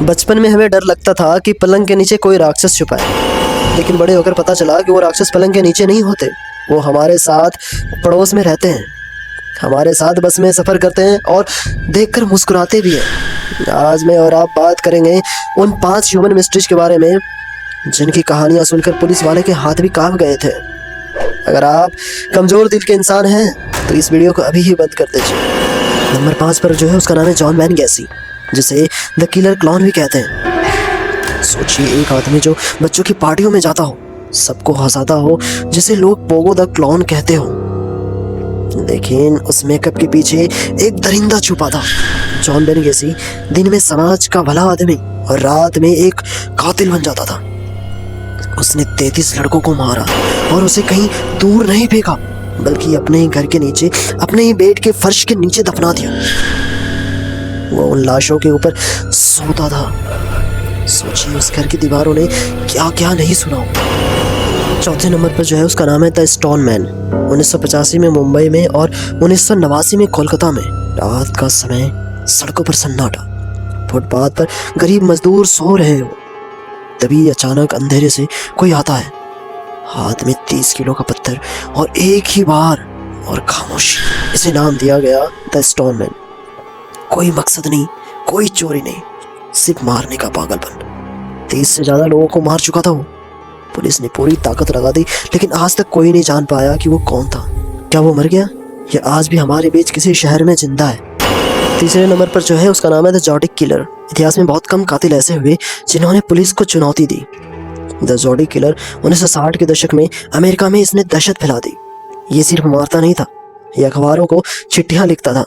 बचपन में हमें डर लगता था कि पलंग के नीचे कोई राक्षस छुपा है, लेकिन बड़े होकर पता चला कि वो राक्षस पलंग के नीचे नहीं होते, वो हमारे साथ पड़ोस में रहते हैं, हमारे साथ बस में सफ़र करते हैं और देखकर मुस्कुराते भी हैं। आज मैं और आप बात करेंगे उन 5 ह्यूमन मिस्ट्रीज के बारे में जिनकी कहानियाँ सुनकर पुलिस वाले के हाथ भी कांप गए थे। अगर आप कमज़ोर दिल के इंसान हैं तो इस वीडियो को अभी ही बंद कर दीजिए। नंबर 5 पर जो है उसका नाम है जॉन वैन गैसी, जिसे द किलर क्लाउन भी कहते हैं। सोचिए, एक आदमी जो बच्चों की पार्टियों में जाता हो, सबको हंसाता हो, जिसे लोग पोगो द क्लाउन कहते हो, लेकिन उस मेकअप के पीछे एक दरिंदा छुपा था। जॉन वैन गैसी दिन में समाज का भला आदमी और रात में एक कातिल बन जाता था। उसने 33 लड़कों को मारा और उसे कहीं दूर नहीं फेंका, बल्कि अपने ही घर के नीचे, अपने ही बेड के फर्श के नीचे दफना दिया। वो उन लाशों के ऊपर सोता था। सोचिए, उस घर की दीवारों ने क्या क्या नहीं सुना हो। चौथे नंबर पर जो है उसका नाम है द स्टोन मैन। 1985 में मुंबई में और 1989 में कोलकाता में रात का समय, सड़कों पर सन्नाटा, फुटपाथ पर गरीब मजदूर सो रहे हो। तभी अचानक अंधेरे से कोई आता है, हाथ में 30 किलो का पत्थर और एक ही बार और खामोशी। इसे नाम दिया गया द स्टोन मैन। कोई मकसद नहीं, कोई चोरी नहीं, सिर्फ मारने का पागलपन। 30 से ज़्यादा लोगों को मार चुका था वो। पुलिस ने पूरी ताकत लगा दी, लेकिन आज तक कोई नहीं जान पाया कि वो कौन था। क्या वो मर गया या आज भी हमारे बीच किसी शहर में जिंदा है? तीसरे नंबर पर जो है उसका नाम है द जोडिक किलर। इतिहास में बहुत कम कातिल ऐसे हुए जिन्होंने पुलिस को चुनौती दी। द जोडिक किलर 1960 के दशक में अमेरिका में इसने दहशत फैला दी। ये सिर्फ मारता नहीं था, ये अखबारों को चिट्ठियां लिखता था,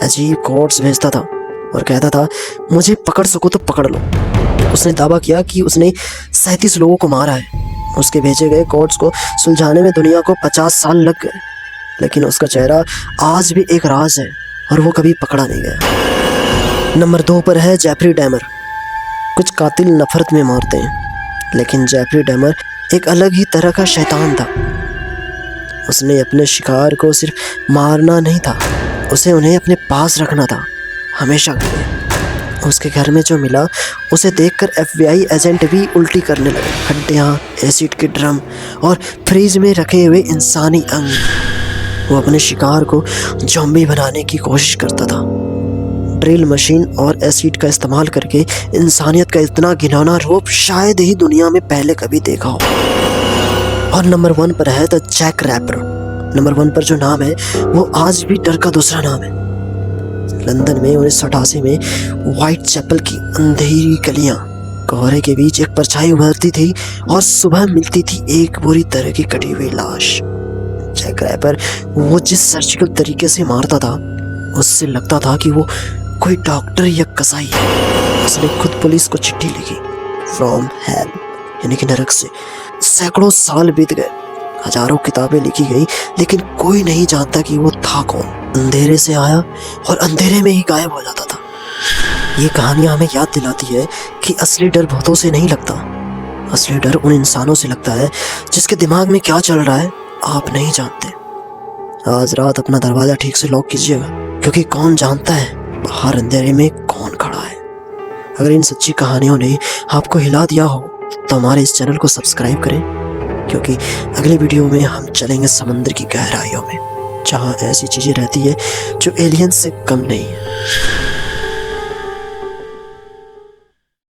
अजीब कोड्स भेजता था और कहता था, मुझे पकड़ सको तो पकड़ लो। उसने दावा किया कि उसने 37 लोगों को मारा है। उसके भेजे गए कोड्स को सुलझाने में दुनिया को 50 साल लग गए, लेकिन उसका चेहरा आज भी एक राज है और वो कभी पकड़ा नहीं गया। नंबर 2 पर है जेफरी डैमर। कुछ कातिल नफरत में मारते हैं, लेकिन जेफरी डैमर एक अलग ही तरह का शैतान था। उसने अपने शिकार को सिर्फ मारना नहीं था, उसे उन्हें अपने पास रखना था, हमेशा के लिए। उसके घर में जो मिला उसे देखकर FBI एजेंट भी उल्टी करने लगे। हड्डियाँ, एसिड के ड्रम और फ्रीज में रखे हुए इंसानी अंग। वो अपने शिकार को ज़ॉम्बी बनाने की कोशिश करता था। ड्रिल मशीन और एसिड का इस्तेमाल करके इंसानियत का इतना घिनौना रूप शायद ही दुनिया में पहले कभी देखा हो। और नंबर 1 पर है द जैक रैपर। नंबर 1 पर जो नाम है वो आज भी डर का दूसरा नाम है। लंदन में 1988 में व्हाइट चैपल की अंधेरी गलियां, कोहरे के बीच एक परछाई उभरती थी और सुबह मिलती थी एक बुरी तरह की कटी हुई लाश। जैक रैपर वो जिस सर्जिकल तरीके से मारता था, उससे लगता था कि वो कोई डॉक्टर या कसाई है। उसने खुद पुलिस को चिट्ठी लिखी, फ्रॉम हेल, यानी कि नरक से। सैकड़ों साल बीत गए, हजारों किताबें लिखी गई, लेकिन कोई नहीं जानता कि वो था कौन। अंधेरे से आया और अंधेरे में ही गायब हो जाता था। ये कहानियाँ हमें याद दिलाती है कि असली डर भूतों से नहीं लगता, असली डर उन इंसानों से लगता है जिसके दिमाग में क्या चल रहा है आप नहीं जानते। आज रात अपना दरवाज़ा ठीक से लॉक कीजिएगा, क्योंकि कौन जानता है बाहर अंधेरे में कौन खड़ा है। अगर इन सच्ची कहानियों ने आपको हिला दिया हो तो हमारे इस चैनल को सब्सक्राइब करें, क्योंकि अगली वीडियो में हम चलेंगे समंदर की गहराइयों में, जहाँ ऐसी चीज़ें रहती है जो एलियंस से कम नहीं है।